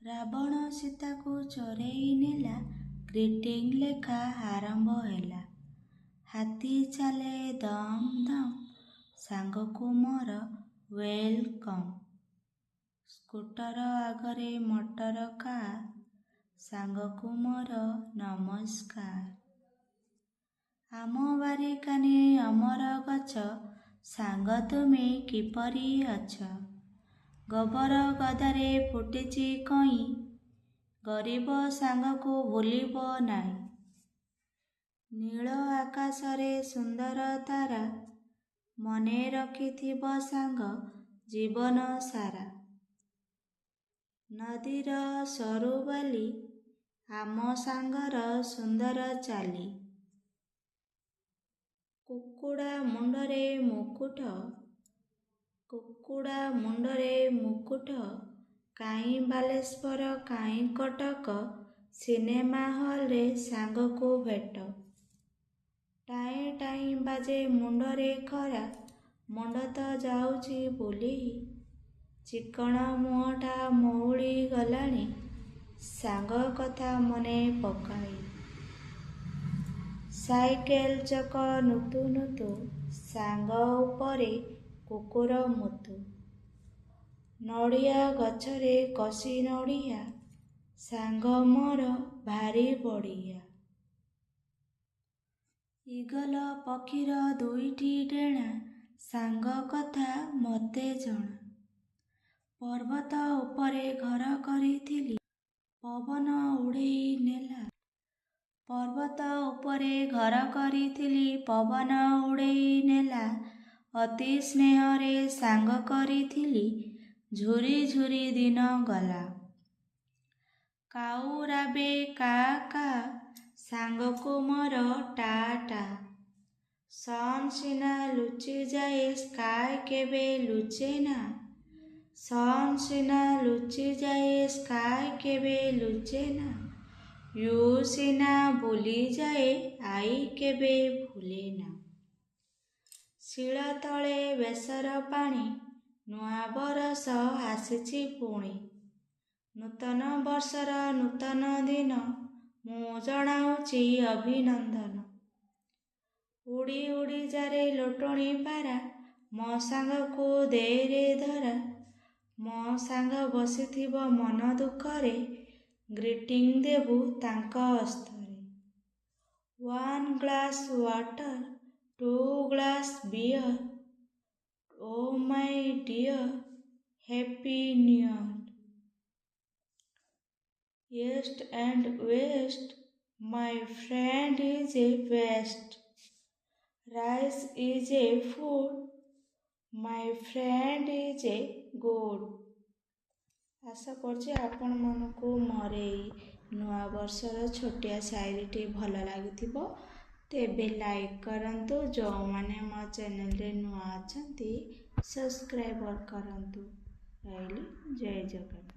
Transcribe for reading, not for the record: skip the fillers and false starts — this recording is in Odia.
ରାବଣ ସୀତାକୁ ଚୋରେଇ ନେଲା, ଗ୍ରିଟିଂ ଲେଖା ଆରମ୍ଭ ହେଲା। ହାତୀ ଚାଲେ ଦମ୍ ଦମ୍, ସାଙ୍ଗକୁ ମୋର ୱେଲକମ୍। ସ୍କୁଟର ଆଗରେ ମଟର କାର୍, ସାଙ୍ଗକୁ ମୋର ନମସ୍କାର। ଆମ ବାରି କାନେ ଅମର ଗଛ, ସାଙ୍ଗ ତୁମେ କିପରି ଅଛ? ଗୋବର ଗଦାରେ ଫୁଟିଛି କଇଁ, ଗରିବ ସାଙ୍ଗକୁ ଭୁଲିବ ନାହିଁ। ନୀଳ ଆକାଶରେ ସୁନ୍ଦର ତାରା, ମନେ ରଖିଥିବ ସାଙ୍ଗ ଜୀବନ ସାରା। ନଦୀର ସରୁ ବାଲି, ଆମ ସାଙ୍ଗର ସୁନ୍ଦର ଚାଲି। କୁକୁଡ଼ା ମୁଣ୍ଡରେ ମୁକୁଟ, କାହିଁ ବାଲେଶ୍ୱର କାହିଁ କଟକ, ସିନେମା ହଲରେ ସାଙ୍ଗକୁ ଭେଟ। ଟାଇଁ ଟାଇଁ ବାଜେ ମୁଣ୍ଡରେ ଖରା, ମୁଣ୍ଡ ତ ଯାଉଛି ବୁଲି। ଚିକଣ ମୁହଁଟା ମଉଳି ଗଲାଣି, ସାଙ୍ଗ କଥା ମନେ ପକାଇ। ସାଇକେଲ ଚକ ନୁତୁ ନୁତୁ, ସାଙ୍ଗ ଉପରେ କୁକୁର ମୁତୁ। ନଡ଼ିଆ ଗଛରେ କଷି ନଡ଼ିଆ, ସାଙ୍ଗ ମୋର ଭାରି ବଢ଼ିଆ। ଇଗଲ ପକ୍ଷୀର ଦୁଇଟି ଡେଣା, ସାଙ୍ଗ କଥା ମୋତେ ଜଣା। ପର୍ବତ ଉପରେ ଘର କରିଥିଲି, ପବନ ଉଡ଼େଇ ନେଲା। ପର୍ବତ ଉପରେ ଘର କରିଥିଲି, ପବନ ଉଡ଼େଇ ନେଲା। ଅତି ସ୍ନେହରେ ସାଙ୍ଗ କରିଥିଲି, ଝୁରି ଝୁରି ଦିନ ଗଲା। କାଉ ରାବେ କା କା, ସାଙ୍ଗକୁ ମୋର ଟା ଟା। ସନ୍ ସିନା ଲୁଚିଯାଏ, ସ୍କାଏ କେବେ ଲୁଚେନା। ସନ୍ ସିନା ଲୁଚିଯାଏ, ସ୍କାଏ କେବେ ଲୁଚେନା। ୟୁ ସିନା ଭୁଲିଯାଏ, ଆଇ କେବେ ଭୁଲେନା। ଶିଳ ତଳେ ବେସର ପାଣି, ନୂଆ ବରଷ ଆସିଛି ପୁଣି। ନୂତନ ବର୍ଷର ନୂତନ ଦିନ, ମୁଁ ଜଣାଉଛି ଅଭିନନ୍ଦନ। ଉଡ଼ି ଉଡ଼ି ଯାରେ ଲୋଟଣି ପାରା, ମୋ ସାଙ୍ଗକୁ ଦେରେ ଧରା। ମୋ ସାଙ୍ଗ ବସିଥିବ ମନ ଦୁଃଖରେ, ଗ୍ରିଟିଂ ଦେବୁ ତାଙ୍କ ହସ୍ତରେ। 1 glass water, 2 glass beer, oh my dear, happy new year. East and west, my friend is a best. Rice is a food, my friend is a good. ଆଶା କରୁଛି ଆପଣମାନଙ୍କୁ ମୋର ଏଇ ନୂଆ ବର୍ଷର ଛୋଟିଆ ସାୟରୀଟି ଭଲ ଲାଗିଥିବ। ତେବେ ଲାଇକ୍ କରନ୍ତୁ, ଯେଉଁମାନେ ମୋ ଚ୍ୟାନେଲରେ ନୂଆ ଅଛନ୍ତି ସବସ୍କ୍ରାଇବ୍ କରନ୍ତୁ। ରହିଲି, ଜୟ ଜଗନ୍ନାଥ।